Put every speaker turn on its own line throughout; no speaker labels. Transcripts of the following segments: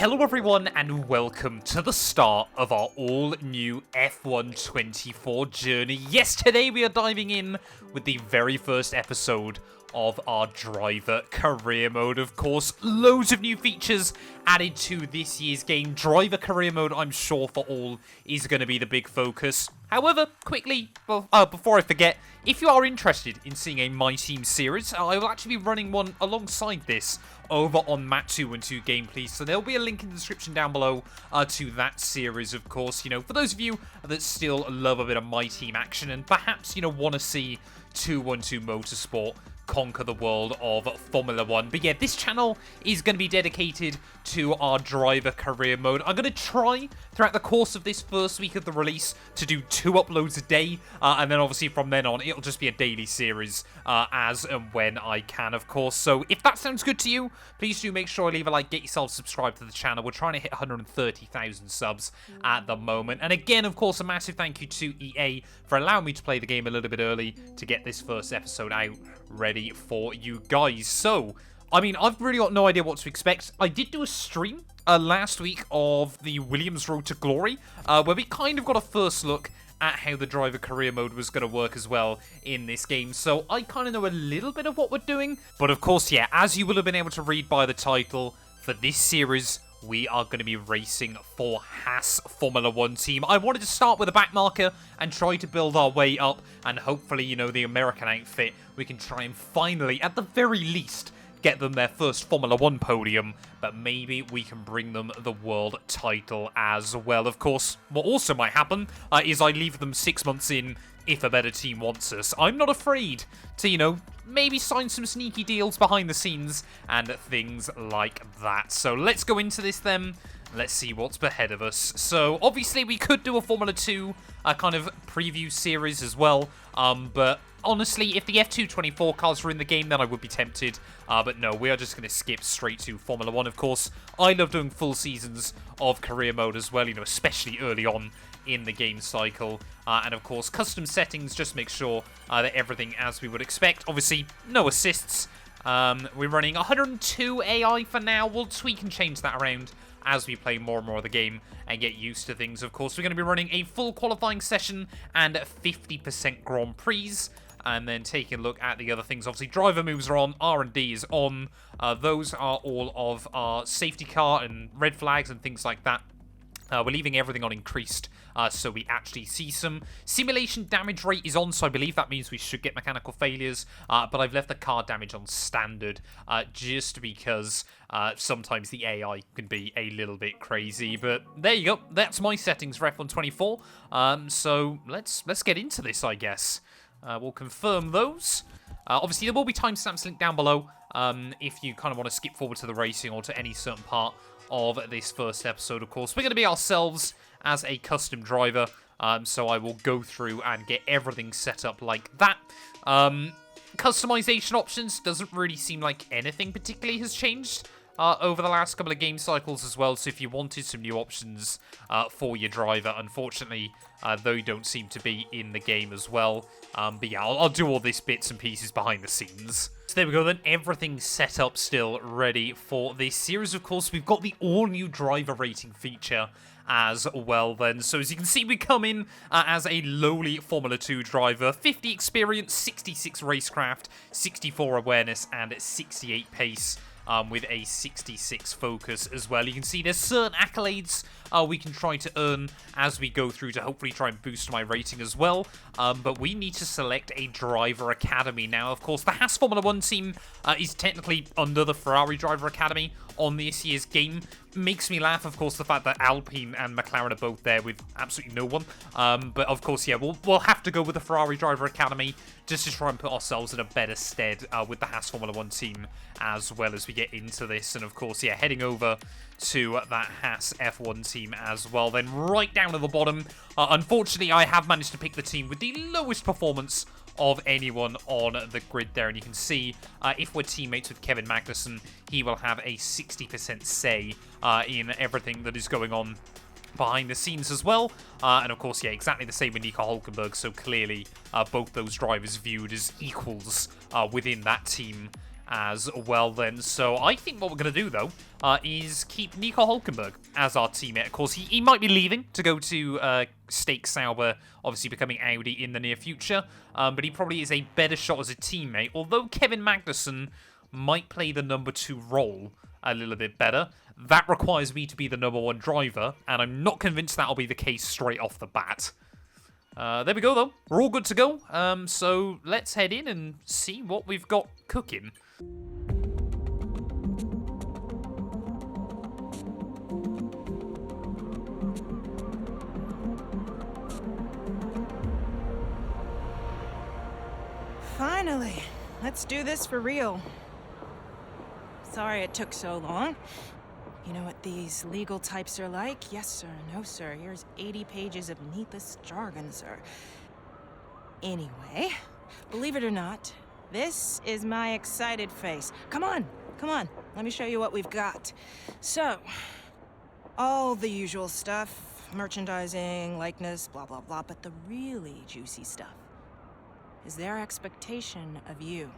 Hello everyone and welcome to the start of our all-new F1 24 journey. Yes, today we are diving in with the very first episode of our driver career mode. Of course, loads of new features added to this year's game. Driver career mode, I'm sure for all, is going to be the big focus. However, quickly, before I forget, if you are interested in seeing a My Team series, I will actually be running one alongside this over on Mat212 Gameplay, so there'll be a link in the description down below to that series, of course. You know, for those of you that still love a bit of My Team action and perhaps, you know, want to see 212 Motorsport conquer the world of Formula 1. But yeah, this channel is going to be dedicated to our driver career mode. I'm going to try throughout the course of this first week of the release to do 2 uploads a day, and then obviously from then on it'll just be a daily series as and when I can, of course. So if that sounds good to you, please do make sure to leave a like, get yourself subscribed to the channel. We're trying to hit 130,000 subs at the moment. And again, of course, a massive thank you to EA for allowing me to play the game a little bit early to get this first episode out ready for you guys. So, I mean, I've really got no idea what to expect. I did do a stream last week of the Williams Road to Glory, where we kind of got a first look at how the driver career mode was going to work as well in this game. So I kind of know a little bit of what we're doing. But of course, yeah, as you will have been able to read by the title, for this series, we are going to be racing for Haas Formula 1 team. I wanted to start with a back marker and try to build our way up, and hopefully, you know, the American outfit, we can try and finally, at the very least, get them their first Formula 1 podium, but maybe we can bring them the world title as well. Of course, what also might happen is I leave them 6 months in if a better team wants us. I'm not afraid to, you know, maybe sign some sneaky deals behind the scenes and things like that. So let's go into this then. Let's see what's ahead of us. So obviously we could do a Formula 2 kind of preview series as well, but honestly, if the F224 cars were in the game, then I would be tempted. But no, we are just going to skip straight to Formula 1, of course. I love doing full seasons of career mode as well, you know, especially early on in the game cycle. And of course, custom settings, just make sure that everything as we would expect. Obviously, no assists. We're running 102 AI for now. We'll tweak and change that around as we play more and more of the game and get used to things. Of course, we're going to be running a full qualifying session and 50% Grand Prix. And then taking a look at the other things. Obviously, driver moves are on, R&D is on. Those are all of our safety car and red flags and things like that. We're leaving everything on increased, so we actually see some. Simulation damage rate is on, so I believe that means we should get mechanical failures. But I've left the car damage on standard, just because sometimes the AI can be a little bit crazy. But there you go. That's my settings for F1 24. So let's get into this, I guess. We'll confirm those. Obviously, there will be timestamps linked down below if you kind of want to skip forward to the racing or to any certain part of this first episode. Of course, we're going to be ourselves as a custom driver, so I will go through and get everything set up like that. Customization options doesn't really seem like anything particularly has changed over the last couple of game cycles as well. So if you wanted some new options for your driver, unfortunately, they don't seem to be in the game as well. But yeah, I'll do all these bits and pieces behind the scenes. So there we go then, everything's set up still ready for this series. Of course, we've got the all-new driver rating feature as well then. So as you can see, we come in as a lowly Formula 2 driver, 50 experience, 66 racecraft, 64 awareness, and 68 pace. With a 66 focus as well. You can see there's certain accolades we can try to earn as we go through to hopefully try and boost my rating as well. But we need to select a driver academy. Now, of course, the Haas Formula 1 team is technically under the Ferrari Driver Academy on this year's game. Makes me laugh, of course, the fact that Alpine and McLaren are both there with absolutely no one. But of course, yeah, we'll have to go with the Ferrari Driver Academy just to try and put ourselves in a better stead with the Haas Formula 1 team as well as we get into this. And of course, yeah, heading over to that Haas F1 team as well. Then right down at the bottom, unfortunately, I have managed to pick the team with the lowest performance of anyone on the grid there. And you can see if we're teammates with Kevin Magnussen, he will have a 60% say in everything that is going on behind the scenes as well. And of course, yeah, exactly the same with Nico Hulkenberg. So clearly, both those drivers viewed as equals within that team as well then. So I think what we're going to do, though, is keep Nico Hulkenberg as our teammate. Of course, he might be leaving to go to Stake Sauber, obviously becoming Audi in the near future, but he probably is a better shot as a teammate, although Kevin Magnussen might play the number 2 role a little bit better. That requires me to be the number 1 driver, and I'm not convinced that'll be the case straight off the bat. There we go, though. We're all good to go. So let's head in and see what we've got cooking.
Finally, let's do this for real. Sorry it took so long. You know what these legal types are like? Yes, sir. No, sir. Here's 80 pages of needless jargon, sir. Anyway, believe it or not, this is my excited face. Come on, come on. Let me show you what we've got. So, all the usual stuff. Merchandising, likeness, blah, blah, blah. But the really juicy stuff is their expectation of you.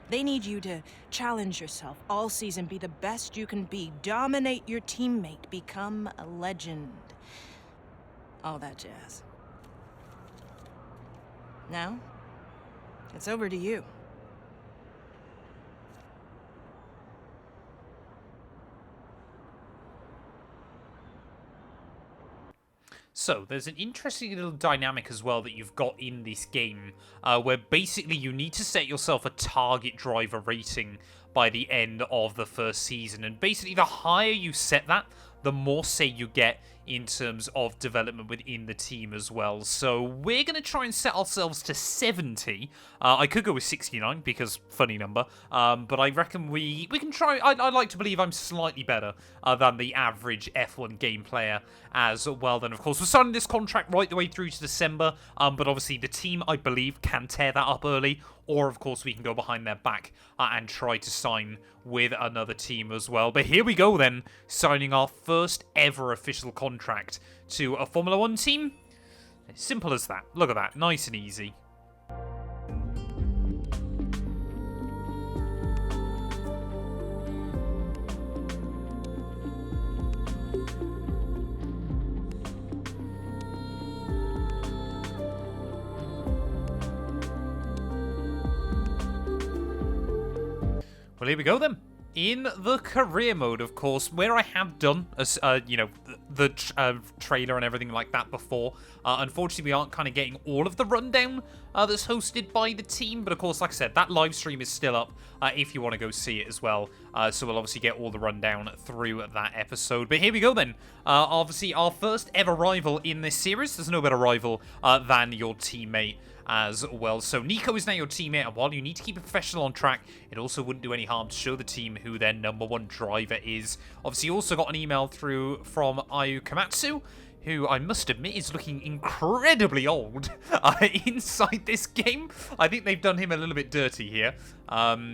They need you to challenge yourself all season, be the best you can be, dominate your teammate, become a legend. All that jazz. Now, it's over to you.
So, there's an interesting little dynamic as well that you've got in this game, where basically you need to set yourself a target driver rating by the end of the first season. And basically, the higher you set that, the more say you get in terms of development within the team as well. So we're going to try and set ourselves to 70. I could go with 69 because funny number, but I reckon we can try. I'd like to believe I'm slightly better than the average F1 game player as well. Then, of course, we're signing this contract right the way through to December, but obviously the team, I believe, can tear that up early, or, of course, we can go behind their back and try to sign with another team as well. But here we go then, signing our first ever official contract to a Formula 1 team. Simple as that. Look at that. Nice and easy. Well, here we go then. In the career mode, of course, where I have done, the trailer and everything like that before. Unfortunately, we aren't kind of getting all of the rundown that's hosted by the team. But of course, like I said, that live stream is still up if you want to go see it as well. So we'll obviously get all the rundown through that episode. But here we go then. Obviously, our first ever rival in this series. There's no better rival than your teammate as well. So Nico is now your teammate, and while you need to keep it professional on track, it also wouldn't do any harm to show the team who their number 1 driver is. Obviously, you also got an email through from Ayu Komatsu, who I must admit is looking incredibly old inside this game. I think they've done him a little bit dirty here.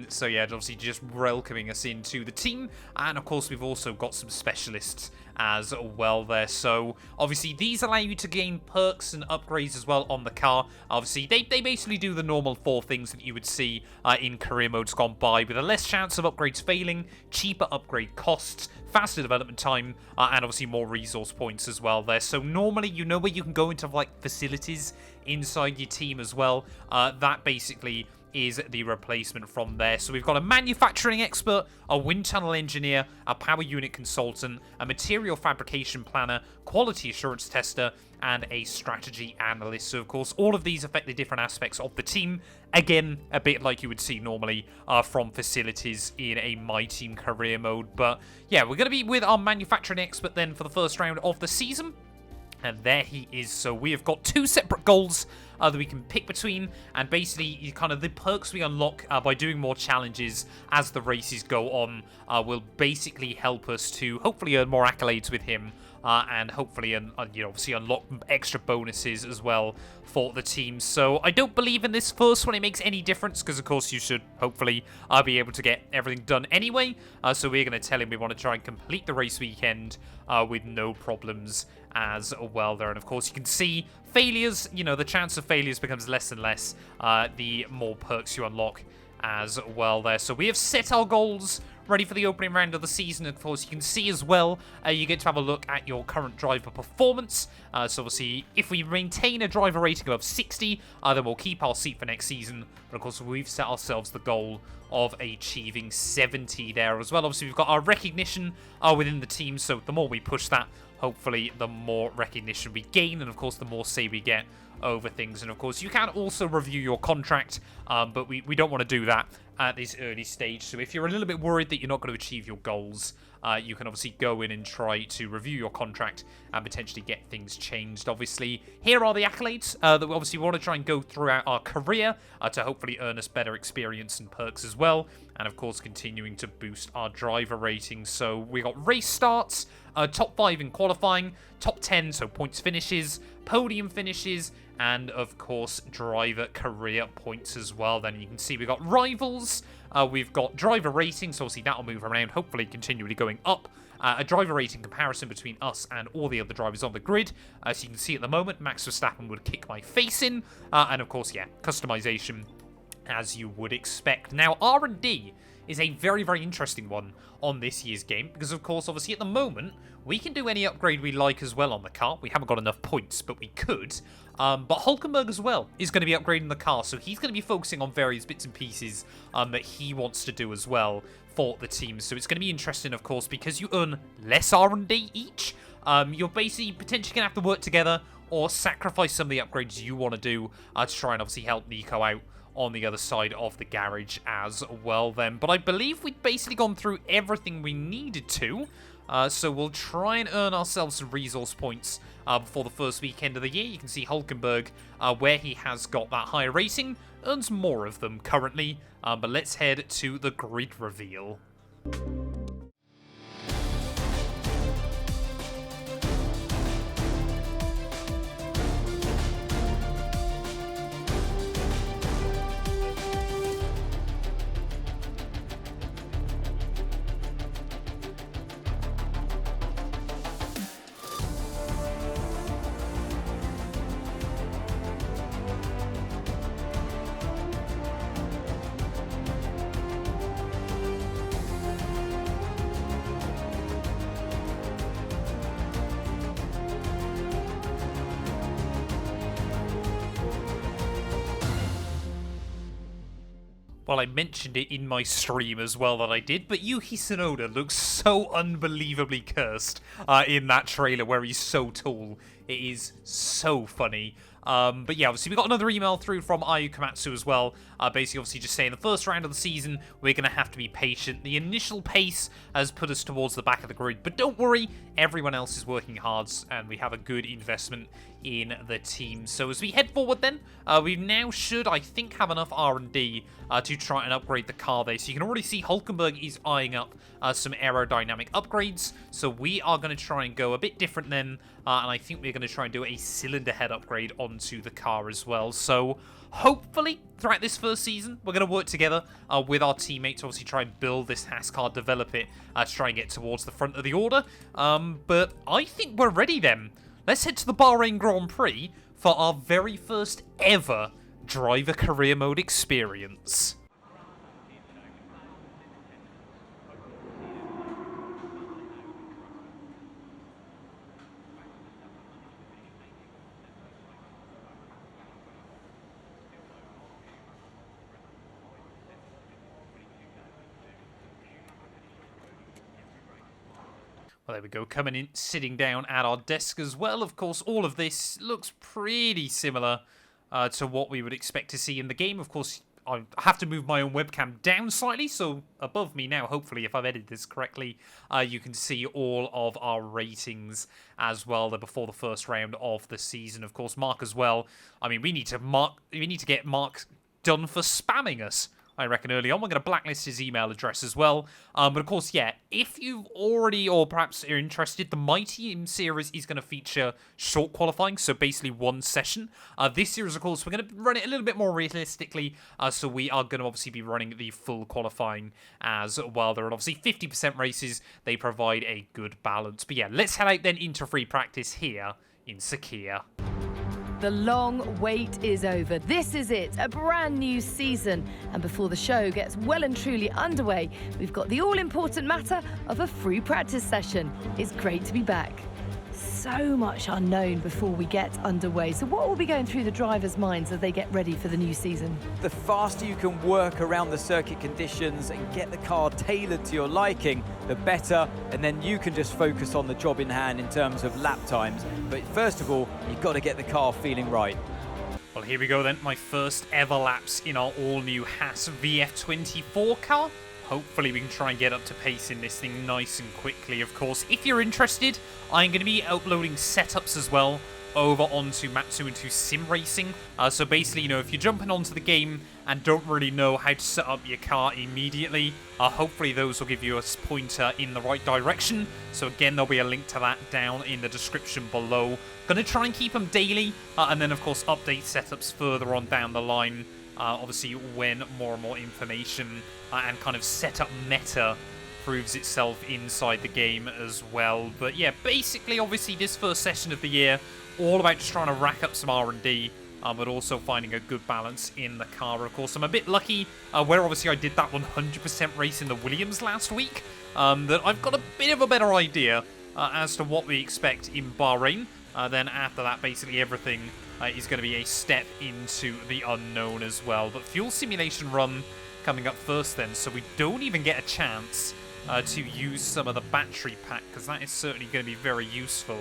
So yeah, obviously just welcoming us into the team. And of course, we've also got some specialists as well there. So obviously these allow you to gain perks and upgrades as well on the car. Obviously they basically do the normal 4 things that you would see in career modes gone by, with a less chance of upgrades failing, cheaper upgrade costs, faster development time, and obviously more resource points as well there. So normally, you know where you can go into like facilities inside your team as well. That basically is the replacement from there. So we've got a manufacturing expert, a wind tunnel engineer, a power unit consultant, a material fabrication planner, quality assurance tester, and a strategy analyst. So of course, all of these affect the different aspects of the team. Again, a bit like you would see normally from facilities in a My Team career mode. But yeah, we're going to be with our manufacturing expert then for the first round of the season. And there he is. So we have got 2 separate goals that we can pick between, and basically kind of the perks we unlock by doing more challenges as the races go on will basically help us to hopefully earn more accolades with him, and hopefully obviously unlock extra bonuses as well for the team. So I don't believe in this first one it makes any difference, because of course you should hopefully be able to get everything done anyway. So we're going to tell him we want to try and complete the race weekend with no problems as well there. And of course you can see failures, the chance of failures becomes less and less the more perks you unlock as well there. So we have set our goals ready for the opening round of the season. Of course, you can see as well, you get to have a look at your current driver performance. So obviously, if we maintain a driver rating above 60, then we'll keep our seat for next season. But of course, we've set ourselves the goal of achieving 70 there as well. Obviously, we've got our recognition within the team, so the more we push that, hopefully, the more recognition we gain, and of course, the more say we get over things. And of course, you can also review your contract, but we don't want to do that at this early stage. So if you're a little bit worried that you're not going to achieve your goals, you can obviously go in and try to review your contract and potentially get things changed. Obviously, here are the accolades that we obviously want to try and go throughout our career to hopefully earn us better experience and perks as well. And of course, continuing to boost our driver ratings. So we got race starts, top 5 in qualifying, top 10, so points finishes, podium finishes, and of course driver career points as well. Then you can see we've got rivals, we've got driver ratings, so obviously that'll move around, hopefully continually going up. A driver rating comparison between us and all the other drivers on the grid. As you can see at the moment, Max Verstappen would kick my face in, and of course, yeah, customization as you would expect. Now, R&D is a very, very interesting one on this year's game, because of course, obviously at the moment, we can do any upgrade we like as well on the car. We haven't got enough points, but we could. But Hulkenberg as well is going to be upgrading the car, so he's going to be focusing on various bits and pieces that he wants to do as well for the team. So it's going to be interesting, of course, because you earn less R&D each. You're basically potentially going to have to work together or sacrifice some of the upgrades you want to do to try and obviously help Nico out on the other side of the garage as well then. But I believe we've basically gone through everything we needed to. So we'll try and earn ourselves some resource points before the first weekend of the year. You can see Hulkenberg, where he has got that higher rating, earns more of them currently. But let's head to the grid reveal. Well, I mentioned it in my stream as well that I did, but Yuki Tsunoda looks so unbelievably cursed in that trailer where he's so tall. It is so funny. But yeah, obviously we got another email through from Ayu Komatsu as well. Basically, obviously just saying the first round of the season, we're going to have to be patient. The initial pace has put us towards the back of the grid, but don't worry, everyone else is working hard, and we have a good investment in the team. So as we head forward then, we now should, I think, have enough R&D to try and upgrade the car there. So you can already see Hulkenberg is eyeing up some aerodynamic upgrades. So we are going to try and go a bit different then, and I think we're going to try and do a cylinder head upgrade onto the car as well. So hopefully, throughout this first season, we're going to work together with our teammates to obviously try and build this Haas car, develop it, to try and get towards the front of the order. But I think we're ready then. Let's head to the Bahrain Grand Prix for our very first ever driver career mode experience. Well, there we go, coming in, sitting down at our desk as well. Of course, all of this looks pretty similar to what we would expect to see in the game. Of course, I have to move my own webcam down slightly, so above me now, hopefully, if I've edited this correctly, you can see all of our ratings as well before the first round of the season. Of course, Mark as well. I mean, we need to get Mark done for spamming us, I reckon, early on. We're going to blacklist his email address as well. But of course, yeah, if you've already or perhaps are interested, the My Team series is going to feature short qualifying, so basically one session. This series, of course, we're going to run it a little bit more realistically, so we are going to obviously be running the full qualifying as well. There are obviously 50% races. They provide a good balance. But yeah, let's head out then into free practice here in Sakhir.
The long wait is over. This is it, a brand new season. And before the show gets well and truly underway, we've got the all-important matter of a free practice session. It's great to be back. So much unknown before we get underway. So what will be going through the drivers' minds as they get ready for the new season?
The faster you can work around the circuit conditions and get the car tailored to your liking, the better, and then you can just focus on the job in hand in terms of lap times. But first of all, you've got to get the car feeling right.
Well, here we go then, my first ever laps in our all-new Haas VF24 car. Hopefully we can try and get up to pace in this thing nice and quickly, of course. If you're interested, I'm going to be uploading setups as well over onto Map 2 and 2 Sim Racing. So basically, you know, if you're jumping onto the game and don't really know how to set up your car immediately, hopefully those will give you a pointer in the right direction. So again, there'll be a link to that down in the description below. Going to try and keep them daily, and then of course update setups further on down the line. Obviously, when more and more information and kind of setup meta proves itself inside the game as well. But yeah, basically, obviously, this first session of the year, all about just trying to rack up some R&D, but also finding a good balance in the car. Of course, I'm a bit lucky where obviously I did that 100% race in the Williams last week, that I've got a bit of a better idea as to what we expect in Bahrain. Then after that, basically everything is going to be a step into the unknown as well. But fuel simulation run coming up first then, so we don't even get a chance to use some of the battery pack, because that is certainly going to be very useful.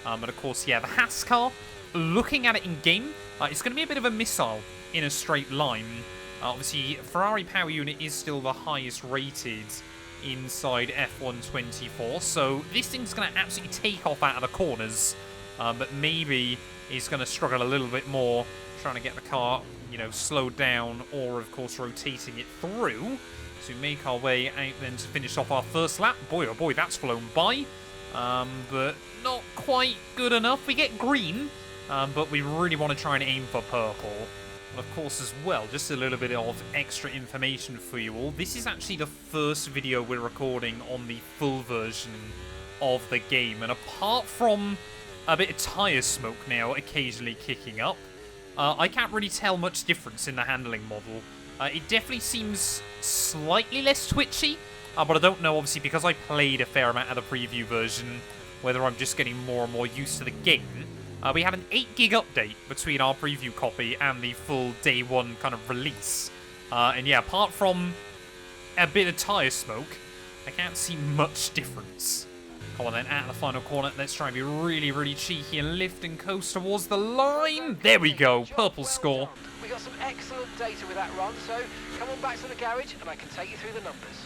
And of course, yeah, the Haas car, looking at it in game, it's going to be a bit of a missile in a straight line. Obviously, Ferrari power unit is still the highest rated inside F1 24, so this thing's going to absolutely take off out of the corners. But maybe he's going to struggle a little bit more trying to get the car, you know, slowed down, or of course rotating it through to make our way out then to finish off our first lap. Boy, oh boy, that's flown by. But not quite good enough. We get green, but we really want to try and aim for purple. And of course as well, just a little bit of extra information for you all. This is actually the first video we're recording on the full version of the game. And apart from a bit of tyre smoke now occasionally kicking up, I can't really tell much difference in the handling model. It definitely seems slightly less twitchy, but I don't know, obviously, because I played a fair amount of the preview version, whether I'm just getting more and more used to the game. We had an 8 gig update between our preview copy and the full day one kind of release. And yeah, apart from a bit of tyre smoke, I can't see much difference. Come on then, at the final corner, let's try and be really, really cheeky and lift and coast towards the line. There we go, purple score.
We got some excellent data with that run, so come on back to the garage and I can take you through the numbers.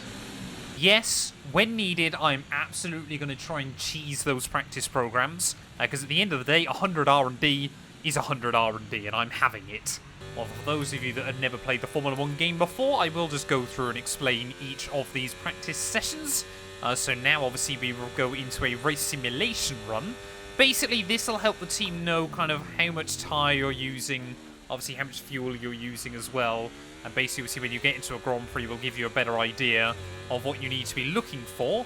Yes, when needed, I'm absolutely going to try and cheese those practice programs, because at the end of the day, 100 R&D is 100 R&D, and I'm having it. Well, for those of you that have never played the Formula 1 game before, I will just go through and explain each of these practice sessions. So now, obviously, we will go into a race simulation run. Basically, this will help the team know kind of how much tyre you're using, obviously how much fuel you're using as well. And basically, when you get into a Grand Prix, we'll give you a better idea of what you need to be looking for.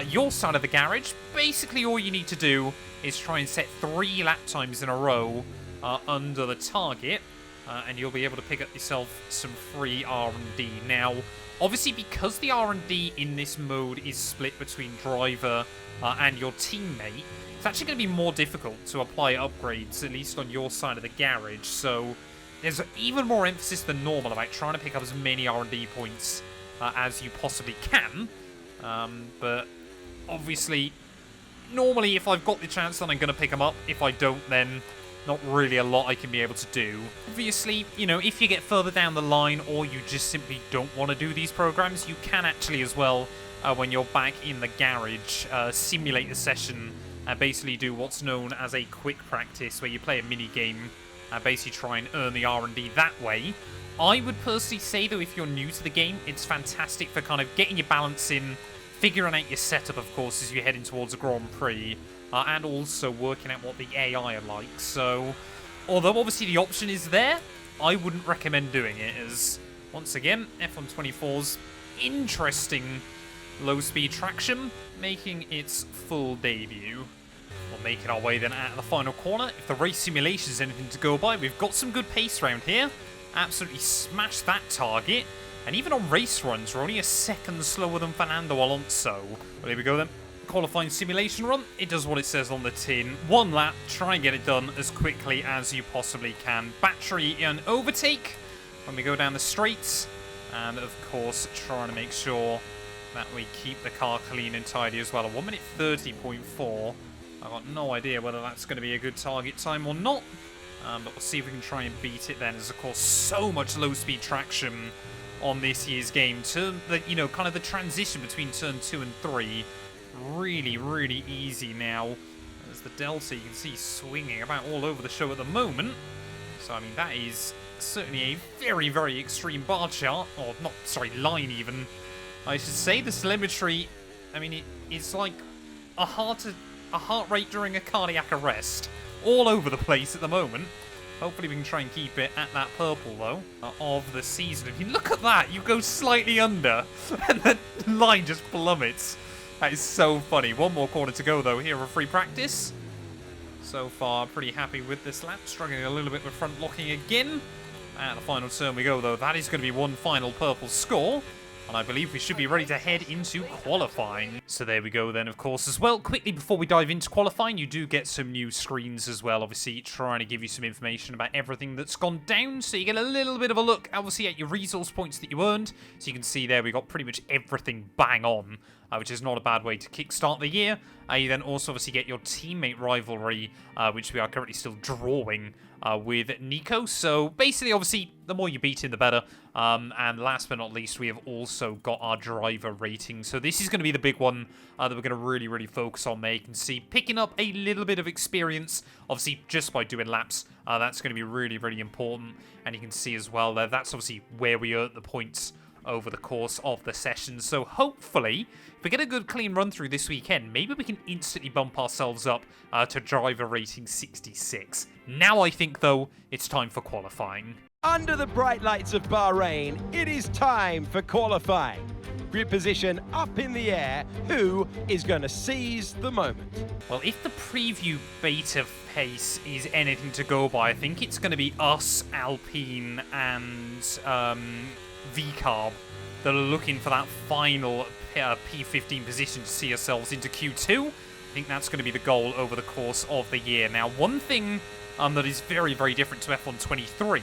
Your side of the garage, basically all you need to do is try and set 3 lap times in a row under the target. And you'll be able to pick up yourself some free R&D. Now, obviously, because the R&D in this mode is split between driver and your teammate, it's actually going to be more difficult to apply upgrades, at least on your side of the garage. So there's even more emphasis than normal about trying to pick up as many R&D points as you possibly can. But obviously, normally if I've got the chance, then I'm going to pick them up. If I don't, then not really a lot I can be able to do. Obviously, you know, if you get further down the line or you just simply don't want to do these programs, you can actually as well, when you're back in the garage, simulate the session and basically do what's known as a quick practice, where you play a mini game and basically try and earn the R&D that way. I would personally say, though, if you're new to the game, it's fantastic for kind of getting your balance in, figuring out your setup, of course, as you're heading towards a Grand Prix, and also working out what the AI are like. So, although obviously the option is there, I wouldn't recommend doing it, as, once again, F124's interesting low-speed traction making its full debut. We're making our way then out of the final corner. If the race simulation is anything to go by, we've got some good pace around here. Absolutely smashed that target. And even on race runs, we're only a second slower than Fernando Alonso. Well, here we go then. Qualifying simulation run. It does what it says on the tin. 1 lap. Try and get it done as quickly as you possibly can. Battery and overtake when we go down the straights. And, of course, trying to make sure that we keep the car clean and tidy as well. A 1 minute 30.4. I've got no idea whether that's going to be a good target time or not. But we'll see if we can try and beat it then. There's, of course, so much low-speed traction on this year's game. You know, kind of the transition between turn 2 and 3. Really, really easy now. As the Delta, you can see, swinging about all over the show at the moment. So, I mean, that is certainly a very, very extreme bar chart. Or, not, sorry, line even. I should say the telemetry, I mean, it's like a heart rate during a cardiac arrest. All over the place at the moment. Hopefully we can try and keep it at that purple, though, of the season. If you look at that, you go slightly under, and the line just plummets. That is so funny. 1 more corner to go, though, here for free practice. So far, pretty happy with this lap. Struggling a little bit with front locking again. At the final turn we go, though. That is going to be 1 final purple score. And I believe we should be ready to head into qualifying. So there we go then, of course, as well. Quickly, before we dive into qualifying, you do get some new screens as well. Obviously, trying to give you some information about everything that's gone down. So you get a little bit of a look, obviously, at your resource points that you earned. So you can see there we got pretty much everything bang on, which is not a bad way to kickstart the year. You then also obviously get your teammate rivalry, which we are currently still drawing with Nico. So basically, obviously, the more you beat him, the better. And last but not least, we have also got our driver rating. So this is going to be the big one that we're going to really, really focus on there. You can see picking up a little bit of experience, obviously, just by doing laps. That's going to be really, really important. And you can see as well there, that's obviously where we earn the points over the course of the session. So hopefully, if we get a good clean run through this weekend, maybe we can instantly bump ourselves up to driver rating 66. Now I think, though, it's time for qualifying.
Under the bright lights of Bahrain, it is time for qualifying. Grid position up in the air. Who is going to seize the moment?
Well, if the preview beta pace is anything to go by, I think it's going to be us, Alpine, and VCarb that are looking for that final P15 position to see ourselves into Q2. I think that's going to be the goal over the course of the year. Now, one thing that is very, very different to F1 23,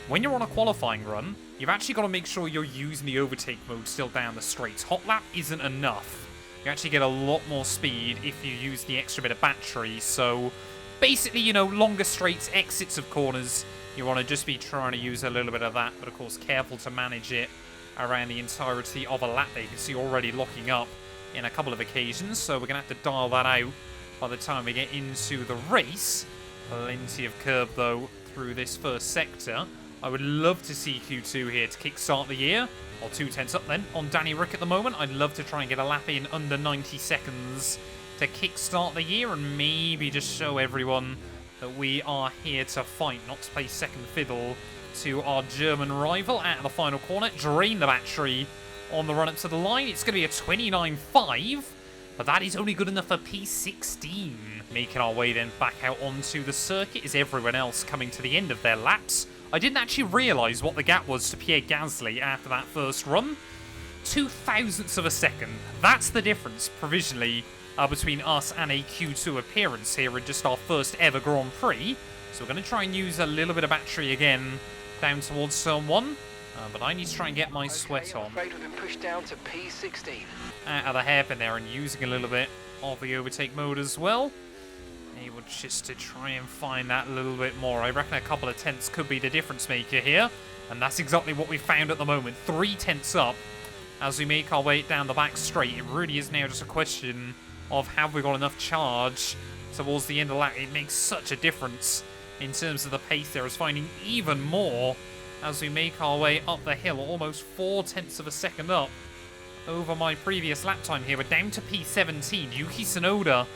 when you're on a qualifying run, you've actually got to make sure you're using the overtake mode still down the straights. Hot lap isn't enough. You actually get a lot more speed if you use the extra bit of battery. So basically, you know, longer straights, exits of corners, you want to just be trying to use a little bit of that, but of course careful to manage it around the entirety of a lap there. You can see already locking up in a couple of occasions, so we're going to have to dial that out by the time we get into the race. Plenty of curb, though, through this first sector. I would love to see Q2 here to kickstart the year. Or 2 tenths up, then, on Danny Rick at the moment. I'd love to try and get a lap in under 90 seconds to kickstart the year and maybe just show everyone that we are here to fight, not to play second fiddle to our German rival at the final corner. Drain the battery on the run up to the line. It's going to be a 29.5. But that is only good enough for P16. Making our way then back out onto the circuit is everyone else coming to the end of their laps. I didn't actually realise what the gap was to Pierre Gasly after that first run. 0.02 of a second. That's the difference, provisionally, between us and a Q2 appearance here in just our first ever Grand Prix. So we're going to try and use a little bit of battery again down towards turn 1. But I need to try and get my sweat on.
I'm afraid we've been pushed down to P16.
Out of the hairpin there and using a little bit of the overtake mode as well. Able just to try and find that little bit more. I reckon a couple of tenths could be the difference maker here. And that's exactly what we found at the moment. 3 tenths up as we make our way down the back straight. It really is now just a question of have we got enough charge towards the end of the lap. It makes such a difference in terms of the pace there. Is finding even more as we make our way up the hill, almost 4 tenths of a second up over my previous lap time here. We're down to P17. Yuki Tsunoda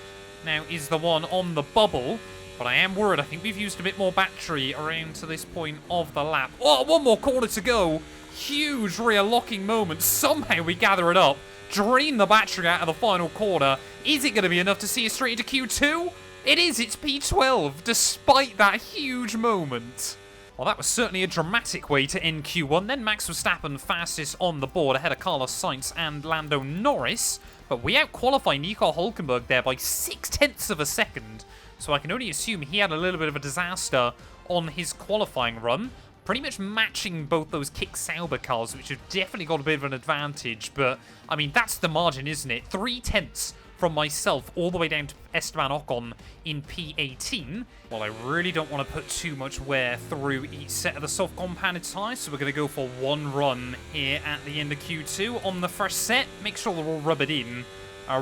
now is the one on the bubble, but I am worried. I think we've used a bit more battery around to this point of the lap. Oh, 1 more corner to go. Huge rear locking moment. Somehow we gather it up. drain the battery out of the final corner. Is it going to be enough to see us straight into Q2? It is, it's P12, despite that huge moment. Well, that was certainly a dramatic way to end Q1. Then Max Verstappen fastest on the board ahead of Carlos Sainz and Lando Norris. But we out-qualify Nico Hülkenberg there by 0.6 of a second. So I can only assume he had a little bit of a disaster on his qualifying run. Pretty much matching both those Kick Sauber cars, which have definitely got a bit of an advantage. But, I mean, that's the margin, isn't it? 0.3 from myself all the way down to Esteban Ocon in P18. Well, I really don't want to put too much wear through each set of the soft compounded tyres, so we're going to go for one run here at the end of Q2 on the first set. Make sure they're all rubbered in,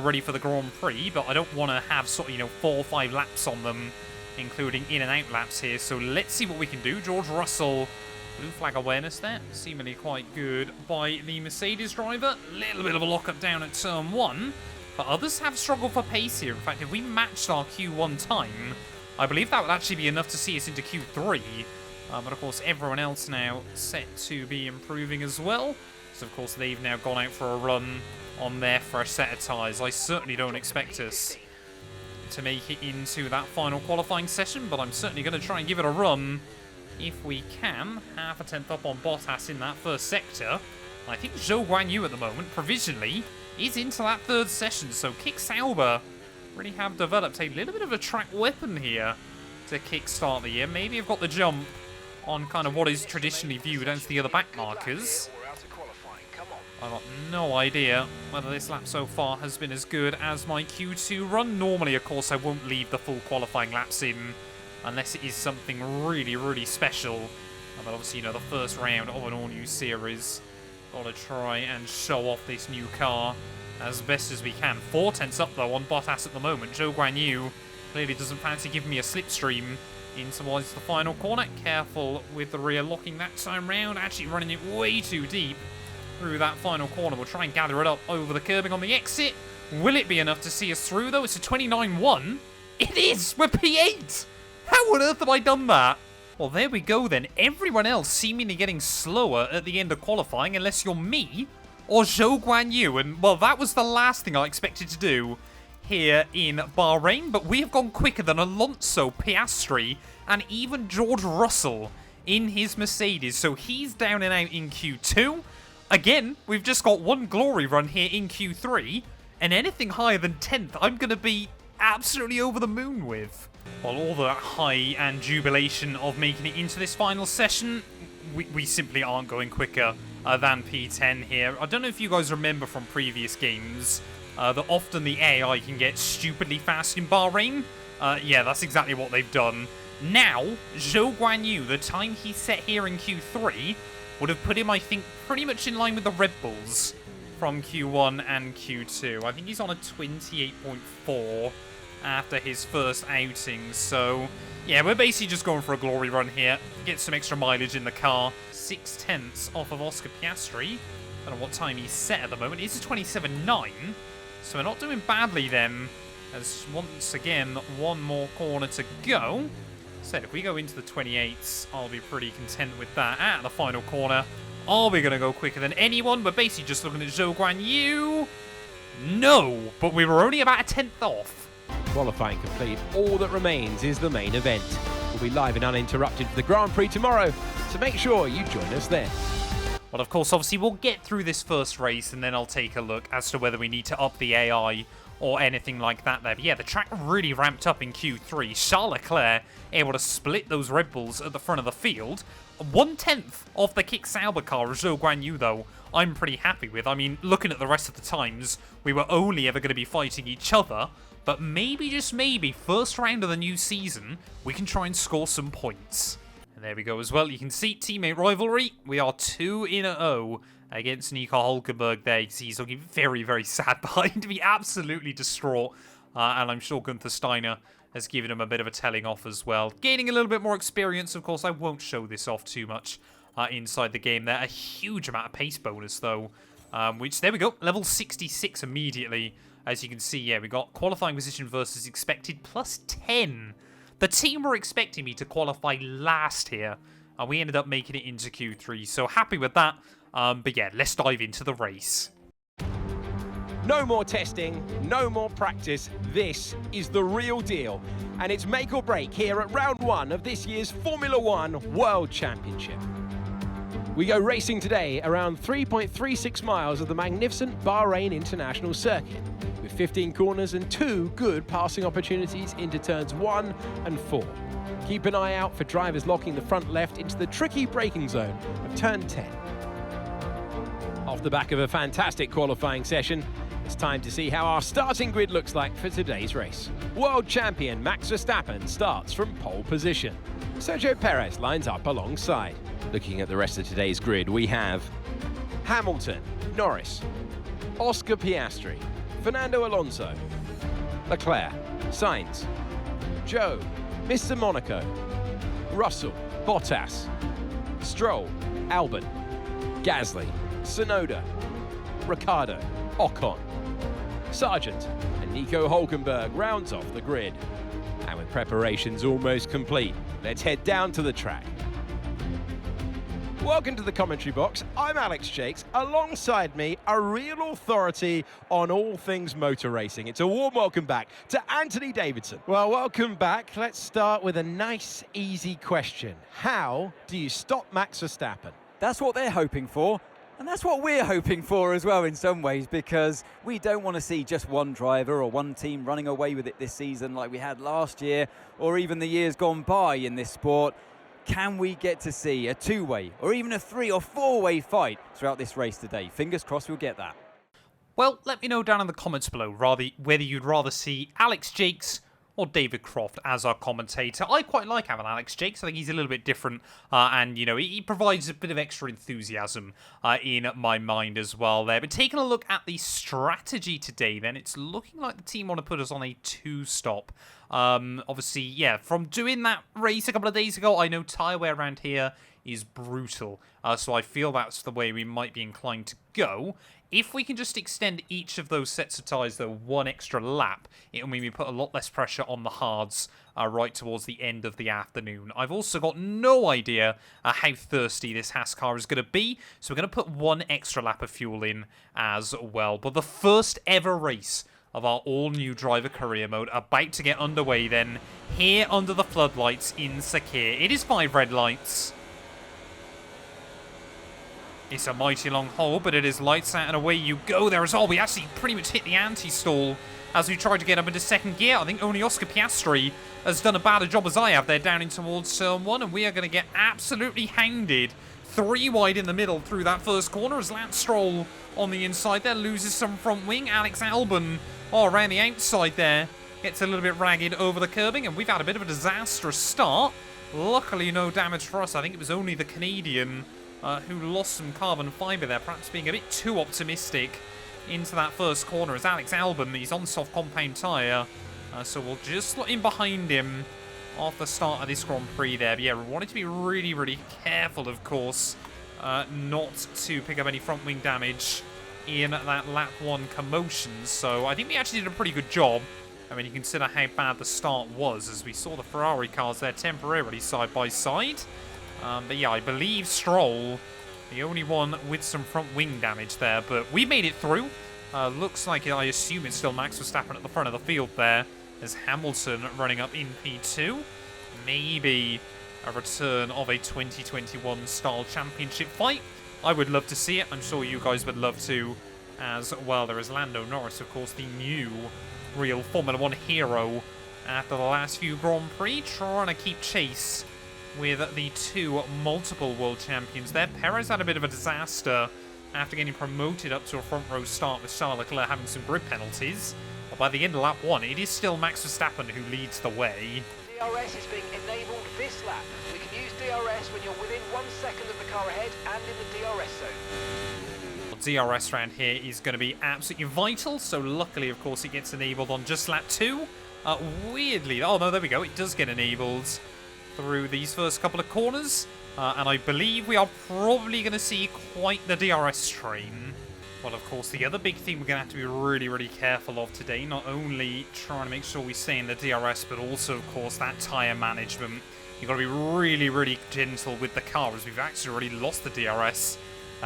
ready for the Grand Prix, but I don't want to have sort of, 4 or 5 laps on them, including in and out laps here. So let's see what we can do. George Russell, blue flag awareness there, seemingly quite good by the Mercedes driver. Little bit of a lockup down at turn 1. But others have struggled for pace here. In fact, if we matched our Q1 time, I believe that would actually be enough to see us into Q3. But of course, everyone else now set to be improving as well. So of course, they've now gone out for a run on their fresh set of tyres. I certainly don't expect us to make it into that final qualifying session, but I'm certainly going to try and give it a run if we can. Half a tenth up on Bottas in that first sector. I think Zhou Guanyu at the moment, provisionally, is into that third session, so Kick Sauber really have developed a little bit of a track weapon here to kickstart the year. Maybe I've got the jump on kind of what is traditionally viewed as the other back markers. I've got no idea whether this lap so far has been as good as my Q2 run. Normally, of course, I won't leave the full qualifying laps in unless it is something really, really special. But obviously, the first round of an all-new series, got to try and show off this new car as best as we can. 4 tenths up, though, on Bottas at the moment. Zhou Guanyu clearly doesn't fancy giving me a slipstream in towards the final corner. Careful with the rear locking that time round. Actually running it way too deep through that final corner. We'll try and gather it up over the curbing on the exit. Will it be enough to see us through, though? It's a 29.1. It is! We're P8! How on earth have I done that? Well, there we go then. Everyone else seemingly getting slower at the end of qualifying, unless you're me or Zhou Guanyu. And, well, that was the last thing I expected to do here in Bahrain. But we have gone quicker than Alonso, Piastri, and even George Russell in his Mercedes. So he's down and out in Q2. Again, we've just got one glory run here in Q3. And anything higher than 10th, I'm going to be absolutely over the moon with. Well, all the high and jubilation of making it into this final session, we simply aren't going quicker than P10 here. I don't know if you guys remember from previous games that often the AI can get stupidly fast in Bahrain. Yeah, that's exactly what they've done. Now, Zhou Guanyu, the time he set here in Q3, would have put him, I think, pretty much in line with the Red Bulls from Q1 and Q2. I think he's on a 28.4 after his first outing. So, yeah, we're basically just going for a glory run here. Get some extra mileage in the car. 6 tenths off of Oscar Piastri. I don't know what time he's set at the moment. It's a 27.9. So we're not doing badly then. As once again, one more corner to go. So if we go into the 28s, I'll be pretty content with that. At the final corner, are we going to go quicker than anyone? We're basically just looking at Zhou Guanyu. No, but we were only about a tenth off.
Qualifying complete. All that remains is the main event. We'll be live and uninterrupted for the Grand Prix tomorrow, so make sure you join us then.
Well, of course, obviously, we'll get through this first race, and then I'll take a look as to whether we need to up the AI or anything like that there. But yeah, the track really ramped up in Q3. Charles Leclerc able to split those Red Bulls at the front of the field. 1/10 off the Kick Sauber car of Zhou Guanyu, though, I'm pretty happy with. I mean, looking at the rest of the times, we were only ever going to be fighting each other. But maybe, just maybe, first round of the new season, we can try and score some points. And there we go as well. You can see teammate rivalry. We are 2-0 against Nico Hülkenberg there. He's looking very, very sad behind me. Absolutely distraught. And I'm sure Gunther Steiner has given him a bit of a telling off as well. Gaining a little bit more experience. Of course, I won't show this off too much inside the game there. A huge amount of pace bonus, though. Which, there we go. Level 66 immediately. As you can see, yeah, we got qualifying position versus expected plus 10. The team were expecting me to qualify last here, and we ended up making it into Q3, so happy with that. But yeah, let's dive into the race.
No more testing, no more practice. This is the real deal. And it's make or break here at round 1 of this year's Formula One World Championship. We go racing today around 3.36 miles of the magnificent Bahrain International Circuit, with 15 corners and 2 good passing opportunities into turns 1 and 4. Keep an eye out for drivers locking the front left into the tricky braking zone of turn 10. Off the back of a fantastic qualifying session, it's time to see how our starting grid looks like for today's race. World champion Max Verstappen starts from pole position. Sergio Perez lines up alongside. Looking at the rest of today's grid, we have Hamilton, Norris, Oscar Piastri, Fernando Alonso, Leclerc, Sainz, Joe, Mr. Monaco, Russell, Bottas, Stroll, Albon, Gasly, Tsunoda, Ricciardo, Ocon, Sargent, and Nico Hülkenberg rounds off the grid. And with preparations almost complete, let's head down to the track. Welcome to the commentary box. I'm Alex Jakes. Alongside me, a real authority on all things motor racing. It's a warm welcome back to Anthony Davidson. Well, welcome back. Let's start with a nice, easy question. How do you stop Max Verstappen?
That's what they're hoping for. And that's what we're hoping for as well in some ways, because we don't want to see just one driver or one team running away with it this season like we had last year or even the years gone by in this sport. Can we get to see a two-way or even a 3- or 4-way fight throughout this race today? Fingers crossed we'll get that.
Well, let me know down in the comments below whether you'd rather see Alex Jakes or David Croft as our commentator. I quite like having Alex Jakes. I think he's a little bit different, and, you know, he provides a bit of extra enthusiasm in my mind as well there. But taking a look at the strategy today, then, it's looking like the team want to put us on a 2-stop. Obviously, yeah, from doing that race a couple of days ago, I know tyre wear around here is brutal, so I feel that's the way we might be inclined to go. If we can just extend each of those sets of tyres, though, one extra lap, it'll mean we put a lot less pressure on the hards right towards the end of the afternoon. I've also got no idea how thirsty this Haas car is going to be, so we're going to put one extra lap of fuel in as well. But the first ever race of our all-new driver career mode about to get underway then, here under the floodlights in Sakir. It is 5 red lights. It's a mighty long hole, but it is lights out and away you go there as well. We actually pretty much hit the anti-stall as we tried to get up into second gear. I think only Oscar Piastri has done a better job as I have there down in towards turn 1, and we are going to get absolutely hounded 3 wide in the middle through that first corner as Lance Stroll on the inside there loses some front wing. Alex Albon around the outside there gets a little bit ragged over the curbing, and we've had a bit of a disastrous start. Luckily no damage for us. I think it was only the Canadian who lost some carbon fibre there, perhaps being a bit too optimistic into that first corner as Alex Albon, he's on soft compound tyre, so we'll just slot in behind him off the start of this Grand Prix there. But yeah, we wanted to be really, really careful, of course, not to pick up any front wing damage in that lap 1 commotion, so I think we actually did a pretty good job. I mean, you consider how bad the start was as we saw the Ferrari cars there temporarily side by side. But yeah, I believe Stroll, the only one with some front wing damage there, but we made it through. Looks like, I assume it's still Max Verstappen at the front of the field there, as Hamilton running up in P2. Maybe a return of a 2021 style championship fight. I would love to see it. I'm sure you guys would love to as well. There is Lando Norris, of course, the new real Formula 1 hero after the last few Grand Prix, trying to keep chase with the 2 multiple world champions there. Perez had a bit of a disaster after getting promoted up to a front row start with Charles Leclerc having some grid penalties. But by the end of lap 1, it is still Max Verstappen who leads the way.
DRS is being enabled this lap. We can use DRS when you're within 1 second of the car ahead and in the DRS zone.
DRS round here is going to be absolutely vital, so luckily, of course, it gets enabled on just lap 2. Weirdly, oh no, there we go, it does get enabled through these first couple of corners, and I believe we are probably going to see quite the DRS train. Well, of course, the other big thing we're going to have to be really, really careful of today, not only trying to make sure we stay in the DRS, but also, of course, that tyre management. You've got to be really, really gentle with the car, as we've actually already lost the DRS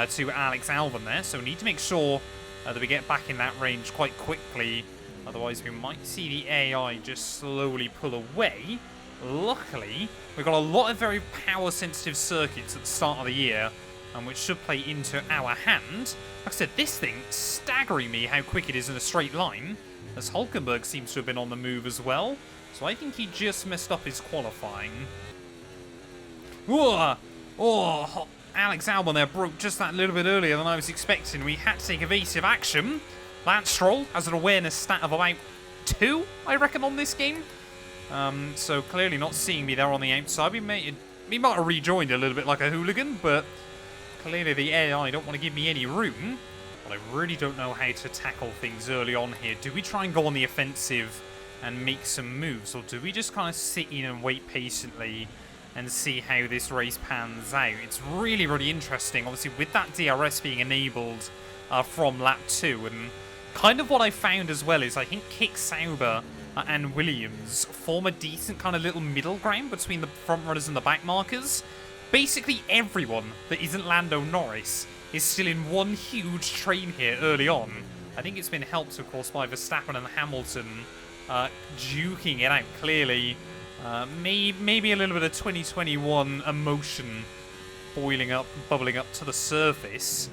to Alex Albon there, so we need to make sure that we get back in that range quite quickly. Otherwise, we might see the AI just slowly pull away. Luckily, we've got a lot of very power-sensitive circuits at the start of the year, which should play into our hand. Like I said, this thing, staggering me how quick it is in a straight line, as Hulkenberg seems to have been on the move as well. So I think he just messed up his qualifying. Whoa! Oh, Alex Albon there broke just that little bit earlier than I was expecting. We had to take evasive action. Lance Stroll has an awareness stat of about 2, I reckon, on this game. So clearly not seeing me there on the outside. He might have rejoined a little bit like a hooligan, but clearly the AI don't want to give me any room. But I really don't know how to tackle things early on here. Do we try and go on the offensive and make some moves, or do we just kind of sit in and wait patiently and see how this race pans out? It's really, really interesting, obviously, with that DRS being enabled from lap 2. And kind of what I found as well is I think Kick Sauber and Williams form a decent kind of little middle ground between the front runners and the back markers. Basically everyone that isn't Lando Norris is still in one huge train here early on. I think it's been helped, of course, by Verstappen and Hamilton duking it out clearly. Maybe a little bit of 2021 emotion bubbling up to the surface.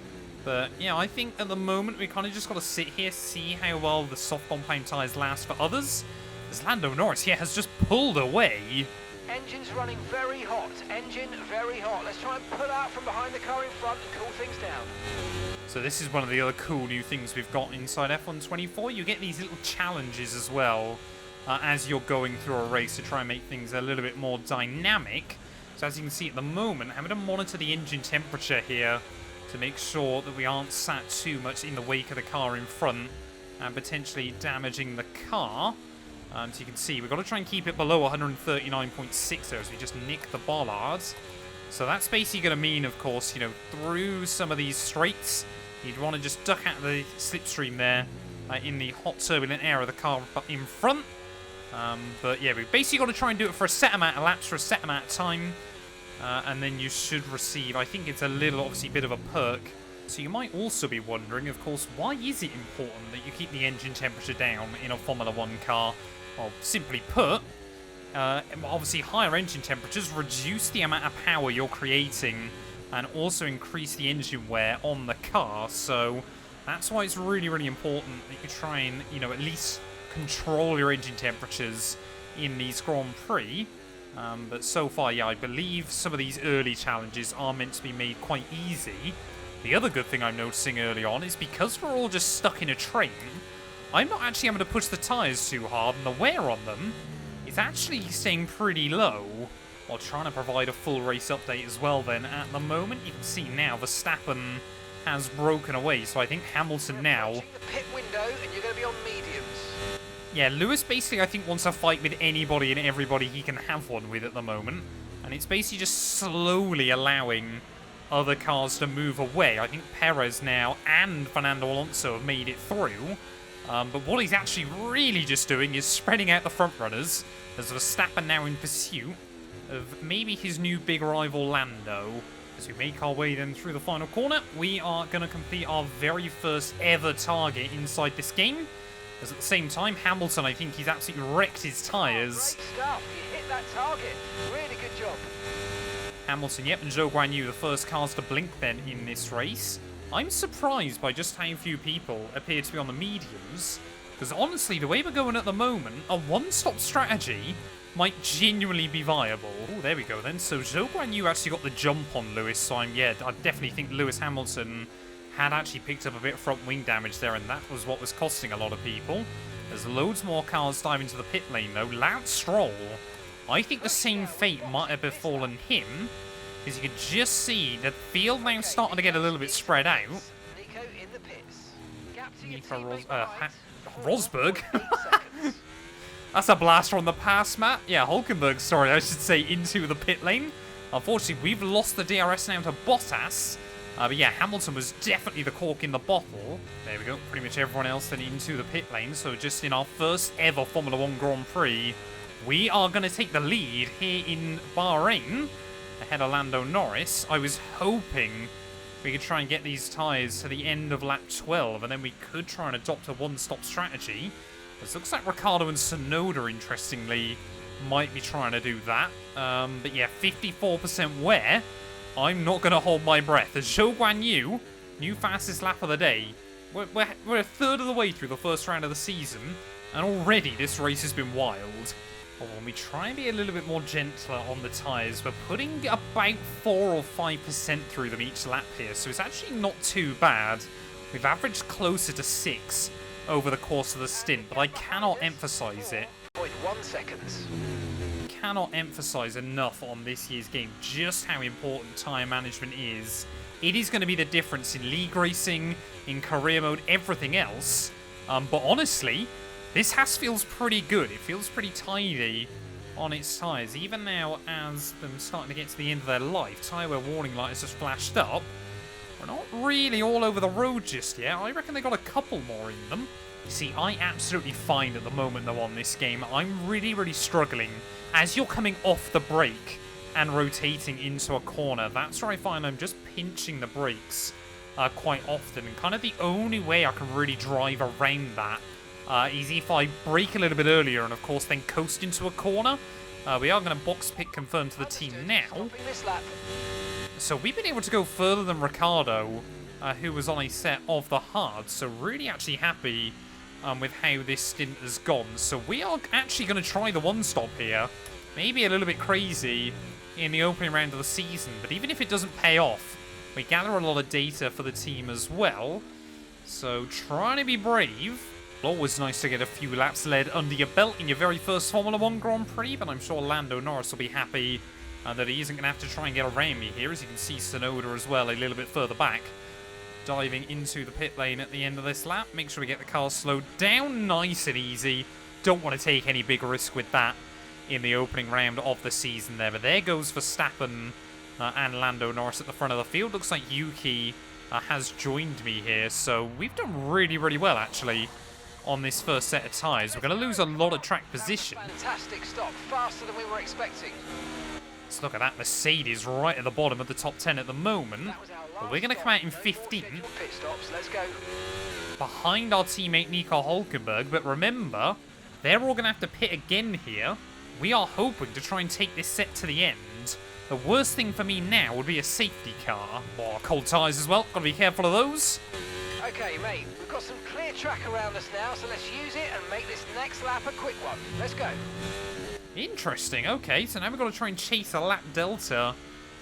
But yeah, I think at the moment we kind of just got to sit here, see how well the soft compound tyres last for others. As Lando Norris here has just pulled away.
Engine's running very hot. Engine very hot. Let's try and pull out from behind the car in front and cool things down.
So this is one of the other cool new things we've got inside F1 24. You get these little challenges as well as you're going through a race to try and make things a little bit more dynamic. So as you can see at the moment, having to monitor the engine temperature here to make sure that we aren't sat too much in the wake of the car in front and potentially damaging the car. So you can see we've got to try and keep it below 139.6 there as we just nick the bollards. So that's basically going to mean, of course, you know, through some of these straights, you'd want to just duck out of the slipstream there in the hot turbulent air of the car in front. But yeah, we've basically got to try and do it for a set amount of laps for a set amount of time. And then you should receive, I think it's a little, obviously, bit of a perk. So you might also be wondering, of course, why is it important that you keep the engine temperature down in a Formula 1 car? Well, simply put, obviously higher engine temperatures reduce the amount of power you're creating and also increase the engine wear on the car. So that's why it's really, really important that you try and, you know, at least control your engine temperatures in these Grand Prix. But so far, yeah, I believe some of these early challenges are meant to be made quite easy. The other good thing I'm noticing early on is because we're all just stuck in a train, I'm not actually having to push the tyres too hard, and the wear on them is actually staying pretty low, while trying to provide a full race update as well then. At the moment, you can see now Verstappen has broken away, so I think Hamilton now...
The pit window, and you're going to be on mediums.
Yeah, Lewis basically, I think, wants to fight with anybody and everybody he can have one with at the moment. And it's basically just slowly allowing other cars to move away. I think Perez now and Fernando Alonso have made it through. But what he's actually really just doing is spreading out the front runners, as Verstappen now in pursuit of maybe his new big rival Lando. As we make our way then through the final corner, we are going to complete our very first ever target inside this game. As at the same time, Hamilton, I think he's absolutely wrecked his tyres.
Great stuff. You hit that target. Really good job.
Hamilton, yep, and Zhou Guanyu, the first cars to blink then in this race. I'm surprised by just how few people appear to be on the mediums, because honestly, the way we're going at the moment, a one-stop strategy might genuinely be viable. Oh, there we go then. So Zhou Guanyu actually got the jump on Lewis, so I definitely think Lewis Hamilton had actually picked up a bit of front wing damage there, and that was what was costing a lot of people. There's loads more cars dive into the pit lane though. Lance Stroll, I think the same fate might have befallen him, because you can just see the field now starting to get a little bit spread out.
Nico in the pits. Gap to your
Nico
teammate
Rosberg?
behind.
That's a blast from the past, Matt. Yeah, Hulkenberg, sorry, I should say, into the pit lane. Unfortunately, we've lost the DRS now to Bottas. But yeah, Hamilton was definitely the cork in the bottle. There we go. Pretty much everyone else then into the pit lane. So just in our first ever Formula 1 Grand Prix, we are going to take the lead here in Bahrain, ahead of Lando Norris. I was hoping we could try and get these tyres to the end of lap 12, and then we could try and adopt a one-stop strategy. It looks like Ricciardo and Tsunoda, interestingly, might be trying to do that. But yeah, 54% wear. I'm not going to hold my breath. As Zhou Guanyu, new fastest lap of the day. We're a third of the way through the first round of the season, and already this race has been wild. But when we try and be a little bit more gentler on the tyres, we're putting about 4 or 5% through them each lap here, so it's actually not too bad. We've averaged closer to 6 over the course of the stint, but I cannot emphasize it.
0.1 seconds.
Cannot emphasize enough on this year's game just how important tyre management is. It is going to be the difference in league racing, in career mode, everything else. But honestly, this Haas feels pretty good. It feels pretty tidy on its tyres. Even now, as them starting to get to the end of their life, tyre wear warning light has just flashed up. We're not really all over the road just yet. I reckon they got a couple more in them. You see, I absolutely find at the moment, though, on this game, I'm really, really struggling. As you're coming off the brake and rotating into a corner, that's where I find I'm just pinching the brakes quite often. And kind of the only way I can really drive around that is if I brake a little bit earlier and, of course, then coast into a corner. We are going to box pit confirm to the team now. So we've been able to go further than Ricciardo, who was on a set of the hard. So really actually happy with how this stint has gone. So we are actually going to try the one-stop here. Maybe a little bit crazy in the opening round of the season, but even if it doesn't pay off, we gather a lot of data for the team as well. So trying to be brave. Always nice to get a few laps led under your belt in your very first Formula 1 Grand Prix, but I'm sure Lando Norris will be happy that he isn't going to have to try and get around me here. As you can see, Tsunoda as well a little bit further back, diving into the pit lane at the end of this lap. Make sure we get the car slowed down nice and easy. Don't want to take any big risk with that in the opening round of the season there. But there goes Verstappen and Lando Norris at the front of the field. Looks like Yuki has joined me here. So we've done really, really well, actually, on this first set of tyres. We're going to lose a lot of track position.
Fantastic stop, faster than we were expecting.
Let's look at that. Mercedes right at the bottom of the top 10 at the moment. But we're going to come out in 15th.
Pit stops, let's go.
Behind our teammate Nico Hülkenberg. But remember, they're all going to have to pit again here. We are hoping to try and take this set to the end. The worst thing for me now would be a safety car. Oh, cold tyres as well. Got to be careful of those.
Okay, mate, we've got some clear track around us now, so let's use it and make this next lap a quick one. Let's go.
Interesting. Okay, so now we've got to try and chase a lap delta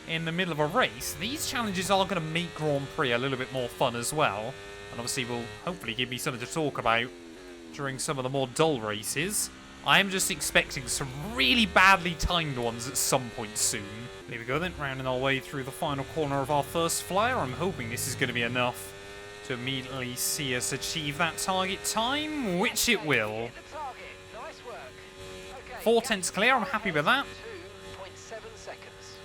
in the middle of a race. These challenges are going to make Grand Prix a little bit more fun as well. And obviously will hopefully give me something to talk about during some of the more dull races. I am just expecting some really badly timed ones at some point soon. There we go then, rounding our way through the final corner of our first flyer. I'm hoping this is going to be enough to immediately see us achieve that target time, which it will. 4/10 clear, I'm happy with that.
2.7 seconds.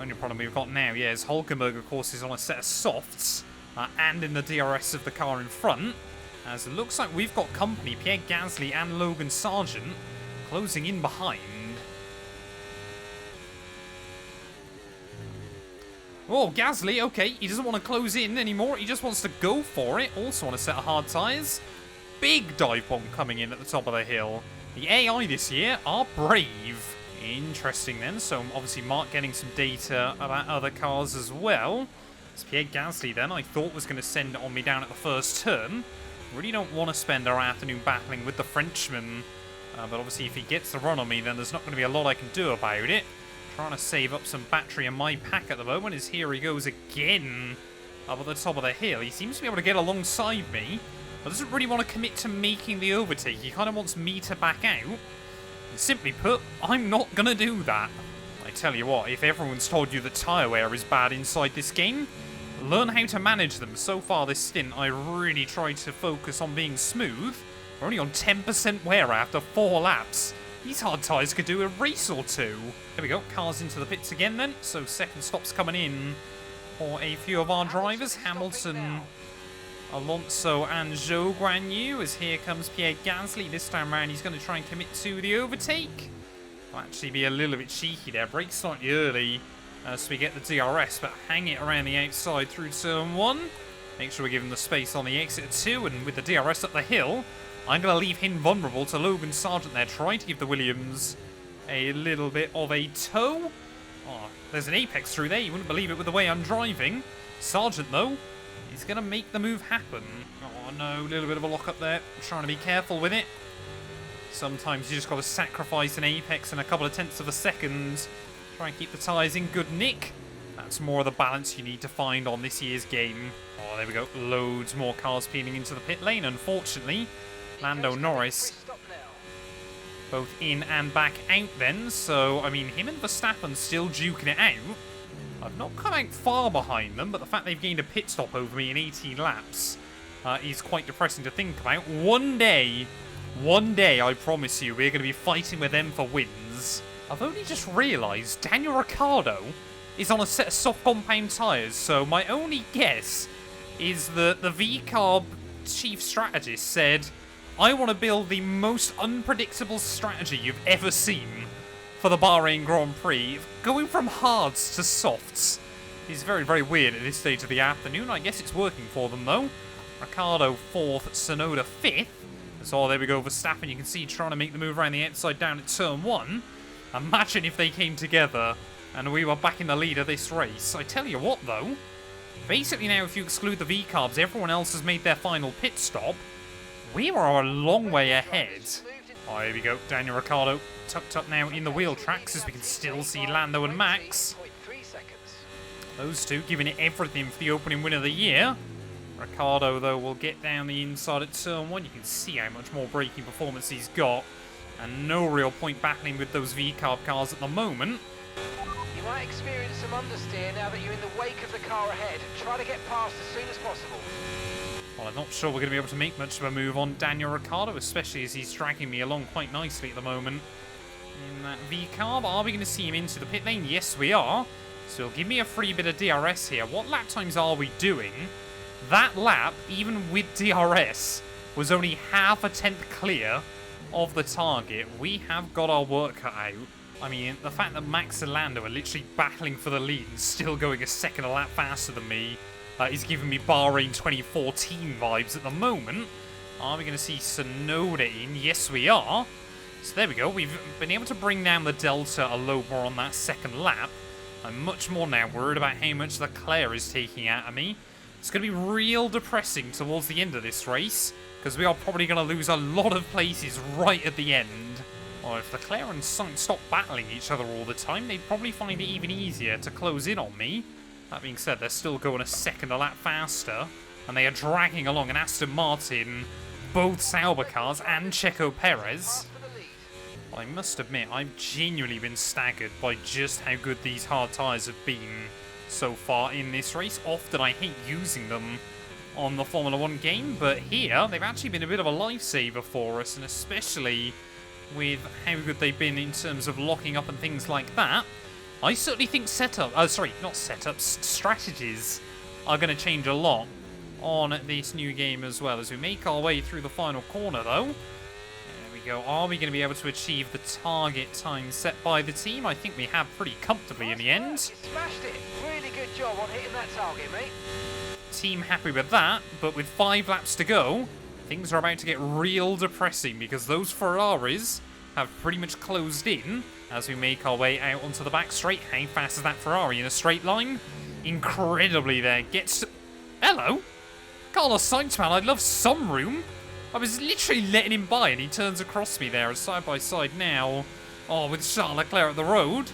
Only problem we've got now, yeah, is Hülkenberg, of course, is on a set of softs and in the DRS of the car in front. As it looks like we've got company, Pierre Gasly and Logan Sargent closing in behind. Oh, Gasly, okay, he doesn't want to close in anymore. He just wants to go for it. Also on a set of hard tyres. Big dive bomb coming in at the top of the hill. The AI this year are brave. Interesting then. So obviously Mark getting some data about other cars as well. It's Pierre Gasly then I thought was going to send it on me down at the first turn. Really don't want to spend our afternoon battling with the Frenchman. But obviously if he gets the run on me, then there's not going to be a lot I can do about it. Trying to save up some battery in my pack at the moment as here he goes again up at the top of the hill. He seems to be able to get alongside me, but doesn't really want to commit to making the overtake. He kind of wants me to back out. And simply put, I'm not going to do that. I tell you what, if everyone's told you that tyre wear is bad inside this game, learn how to manage them. So far this stint, I really tried to focus on being smooth. We're only on 10% wear after 4 laps. These hard tyres could do a race or two. There we go, cars into the pits again then. So second stops coming in for a few of our drivers. Hamilton, Alonso and Zhou Guanyu. As here comes Pierre Gasly. This time around he's going to try and commit to the overtake. Will actually be a little bit cheeky there. Brakes slightly early as we get the DRS, but hang it around the outside through turn 1. Make sure we give him the space on the exit 2, and with the DRS up the hill, I'm going to leave him vulnerable to Logan Sargent there, trying to give the Williams a little bit of a tow. Oh, there's an apex through there, you wouldn't believe it with the way I'm driving. Sargent, though, is going to make the move happen. Oh no, a little bit of a lock up there, trying to be careful with it. Sometimes you just got to sacrifice an apex and a couple of tenths of a second. Try and keep the tyres in good nick. That's more of the balance you need to find on this year's game. Oh, there we go. Loads more cars peeling into the pit lane, unfortunately. Lando, Norris, both in and back out then. So, I mean, him and Verstappen still duking it out. I've not come out far behind them, but the fact they've gained a pit stop over me in 18 laps is quite depressing to think about. One day, I promise you, we're going to be fighting with them for wins. I've only just realised Daniel Ricciardo is on a set of soft compound tyres, so my only guess is that the VCARB chief strategist said, I want to build the most unpredictable strategy you've ever seen for the Bahrain Grand Prix. Going from hards to softs is very, very weird at this stage of the afternoon. I guess it's working for them, though. Ricciardo 4th, Tsunoda 5th. So there we go, Verstappen, you can see trying to make the move around the outside down at turn 1. Imagine if they came together and we were back in the lead of this race. I tell you what, though. Basically now, if you exclude the VCARBs, everyone else has made their final pit stop. We are a long way ahead. Oh, here we go. Daniel Ricciardo tucked up now in the wheel tracks, as we can still see Lando and Max. Those two giving it everything for the opening win of the year. Ricciardo, though, will get down the inside at turn 1. You can see how much more braking performance he's got. And no real point battling with those VCARB cars at the moment.
You might experience some understeer now that you're in the wake of the car ahead. Try to get past as soon as possible.
Well, I'm not sure we're going to be able to make much of a move on Daniel Ricciardo, especially as he's dragging me along quite nicely at the moment. In that VCARB, are we going to see him into the pit lane? Yes, we are. So he'll give me a free bit of DRS here. What lap times are we doing? That lap, even with DRS, was only half a tenth clear of the target. We have got our work cut out. I mean, the fact that Max and Lando are literally battling for the lead and still going a second a lap faster than me is giving me Bahrain 2014 vibes at the moment. Are we going to see Tsunoda in? Yes, we are. So there we go. We've been able to bring down the delta a lot more on that second lap. I'm much more now worried about how much Leclerc is taking out of me. It's going to be real depressing towards the end of this race, because we are probably going to lose a lot of places right at the end. Or if Leclerc and Sainz stop battling each other all the time, they'd probably find it even easier to close in on me. That being said, they're still going a second a lap faster, and they are dragging along an Aston Martin, both Sauber cars, and Checo Perez. Well, I must admit, I've genuinely been staggered by just how good these hard tyres have been so far in this race. Often I hate using them on the Formula 1 game, but here they've actually been a bit of a lifesaver for us, and especially with how good they've been in terms of locking up and things like that. I certainly think strategies are going to change a lot on this new game as well. As we make our way through the final corner, though, there we go. Are we going to be able to achieve the target time set by the team? I think we have pretty comfortably in the end.
You smashed it. Really good job on hitting that target, mate.
Team happy with that, but with 5 laps to go, things are about to get real depressing, because those Ferraris have pretty much closed in as we make our way out onto the back straight. How fast is that Ferrari in a straight line? Incredibly there. Gets... Hello? Carlos Sainz, man, I'd love some room. I was literally letting him by, and he turns across me there, side by side now. Oh, with Charles Leclerc at the road.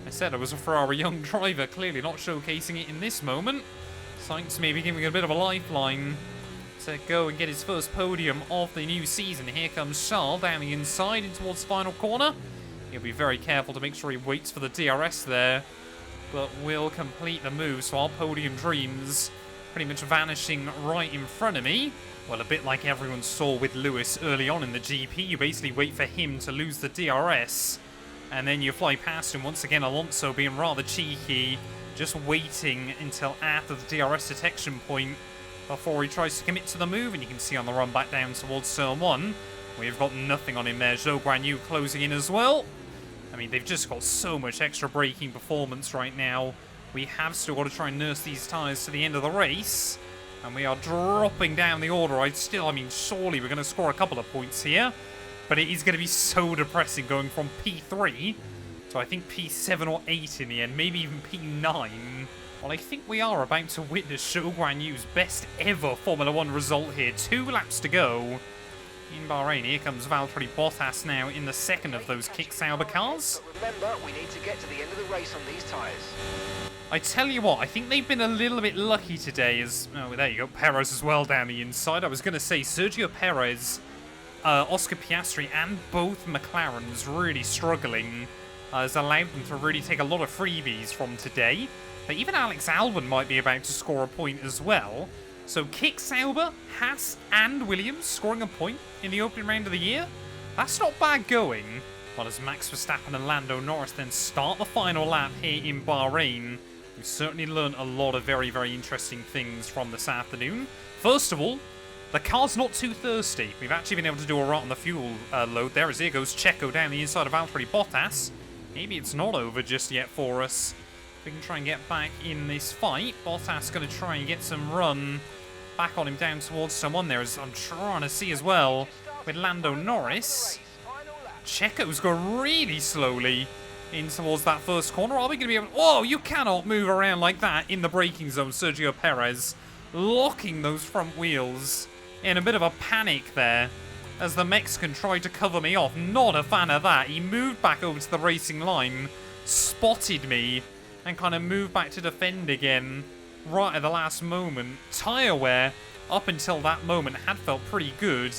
I said I was a Ferrari young driver, clearly not showcasing it in this moment. Sainz maybe giving a bit of a lifeline to go and get his first podium of the new season. Here comes Charles down the inside in towards the final corner. He'll be very careful to make sure he waits for the DRS there, but will complete the move. So our podium dreams pretty much vanishing right in front of me. Well, a bit like everyone saw with Lewis early on in the GP. You basically wait for him to lose the DRS, and then you fly past him. Once again, Alonso being rather cheeky, just waiting until after the DRS detection point before he tries to commit to the move. And you can see on the run back down towards turn 1, we've got nothing on him there. Zhou Guanyu closing in as well. I mean, they've just got so much extra braking performance right now. We have still got to try and nurse these tyres to the end of the race. And we are dropping down the order. I mean, surely we're going to score a couple of points here. But it is going to be so depressing going from P3 to, I think, P7 or 8 in the end. Maybe even P9. Well, I think we are about to witness Zhou Guanyu's best ever Formula 1 result here. 2 laps to go in Bahrain. Here comes Valtteri Bottas now in the second of those Kick Sauber cars.
But remember, we need to get to the end of the race on these tyres.
I tell you what, I think they've been a little bit lucky today as... Oh, there you go, Perez as well down the inside. I was going to say, Sergio Perez, Oscar Piastri and both McLarens really struggling has allowed them to really take a lot of freebies from today. But even Alex Albon might be about to score a point as well. So Kick Sauber, Haas and Williams scoring a point in the opening round of the year. That's not bad going. Well, as Max Verstappen and Lando Norris then start the final lap here in Bahrain, we've certainly learned a lot of very, very interesting things from this afternoon. First of all, the car's not too thirsty. We've actually been able to do a right on the fuel load there, as here goes Checo down the inside of Valtteri Bottas. Maybe it's not over just yet for us. We can try and get back in this fight. Bottas going to try and get some run back on him down towards someone there, as I'm trying to see as well with Lando Norris. Checo's going really slowly in towards that first corner. Are we going to be able... Oh, you cannot move around like that in the braking zone, Sergio Perez. Locking those front wheels in a bit of a panic there as the Mexican tried to cover me off. Not a fan of that. He moved back over to the racing line, spotted me, and kind of moved back to defend again right at the last moment. Tyre wear, up until that moment, had felt pretty good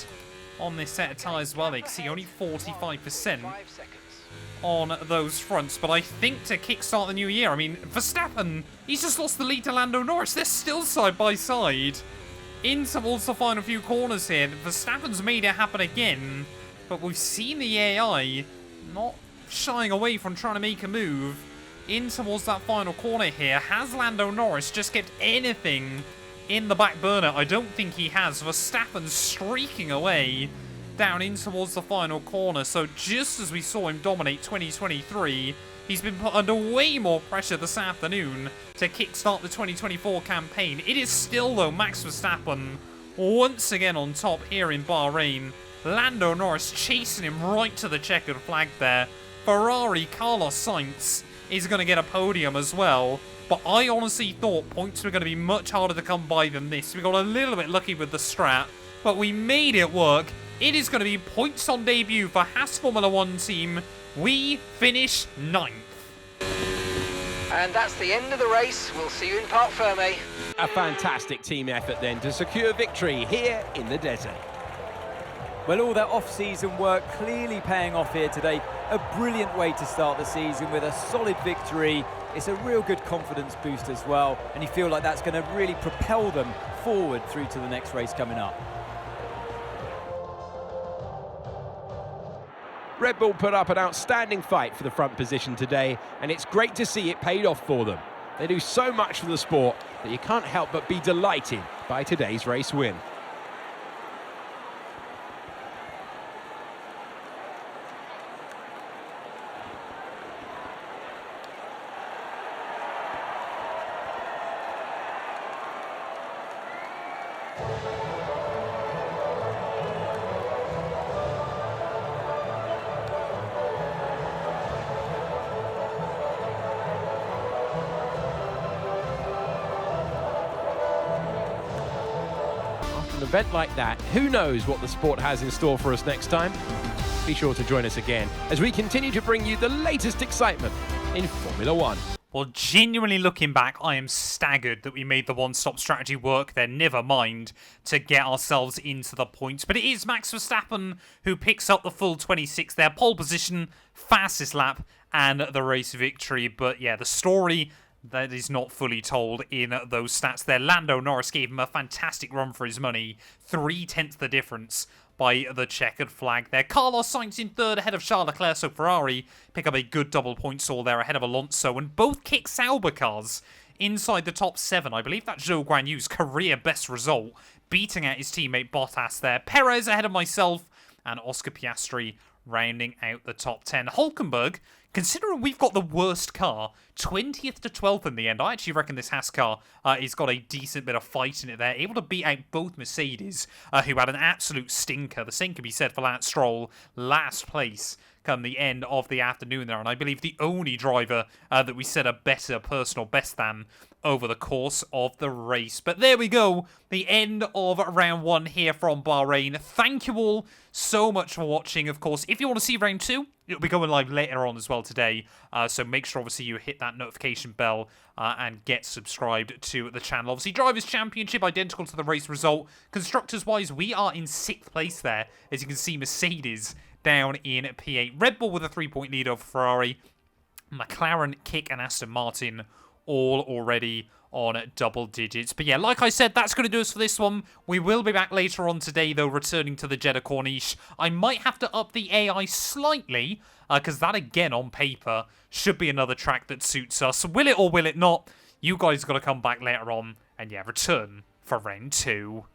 on this set of tyres as well. They can see only 45% on those fronts. But I think to kickstart the new year, I mean, Verstappen, he's just lost the lead to Lando Norris. They're still side by side in towards the final few corners here. Verstappen's made it happen again, but we've seen the AI not shying away from trying to make a move in towards that final corner here. Has Lando Norris just kept anything in the back burner? I don't think he has. Verstappen streaking away down in towards the final corner. So just as we saw him dominate 2023, he's been put under way more pressure this afternoon to kickstart the 2024 campaign. It is still, though, Max Verstappen once again on top here in Bahrain. Lando Norris chasing him right to the checkered flag there. Ferrari, Carlos Sainz is going to get a podium as well. But I honestly thought points were going to be much harder to come by than this. We got a little bit lucky with the strat, but we made it work. It is going to be points on debut for Haas Formula 1 team. We finish 9th.
And that's the end of the race. We'll see you in Parc Fermé.
A fantastic team effort then to secure victory here in the desert.
Well, all that off-season work clearly paying off here today. A brilliant way to start the season with a solid victory. It's a real good confidence boost as well, and you feel like that's going to really propel them forward through to the next race coming up.
Red Bull put up an outstanding fight for the front position today, and it's great to see it paid off for them. They do so much for the sport that you can't help but be delighted by today's race win. Event like that, who knows what the sport has in store for us next time? Be sure to join us again as we continue to bring you the latest excitement in Formula 1.
Well, genuinely looking back, I am staggered that we made the one-stop strategy work there, never mind to get ourselves into the points. But it is Max Verstappen who picks up the full 26 there, pole position, fastest lap, and the race victory. But yeah, the story that is not fully told in those stats there. Lando Norris gave him a fantastic run for his money. 3/10 the difference by the checkered flag there. Carlos Sainz in third ahead of Charles Leclerc, so Ferrari pick up a good double points all there ahead of Alonso. And both Kick Sauber cars inside the top 7. I believe that's Zhou Guanyu's career best result, beating out his teammate Bottas there. Perez ahead of myself, and Oscar Piastri rounding out the top 10. Hulkenberg, considering we've got the worst car, 20th to 12th in the end. I actually reckon this Haas car has got a decent bit of fight in it there. Able to beat out both Mercedes, who had an absolute stinker. The same can be said for Lance Stroll, last place come the end of the afternoon there. And I believe the only driver that we set a better personal best than over the course of the race. But there we go, the end of round 1 here from Bahrain. Thank you all so much for watching. Of course, if you want to see round 2, it'll be going live later on as well today. So make sure, obviously, you hit that notification bell and get subscribed to the channel. Obviously, Drivers' Championship, identical to the race result. Constructors-wise, we are in 6th place there. As you can see, Mercedes down in P8. Red Bull with a 3-point lead over Ferrari. McLaren, Kick, and Aston Martin all already on double digits. But yeah, like I said, that's going to do us for this one. We will be back later on today, though, returning to the Jeddah Corniche. I might have to up the AI slightly, because that, again, on paper, should be another track that suits us. Will it or will it not? You guys got to come back later on and, yeah, return for round 2.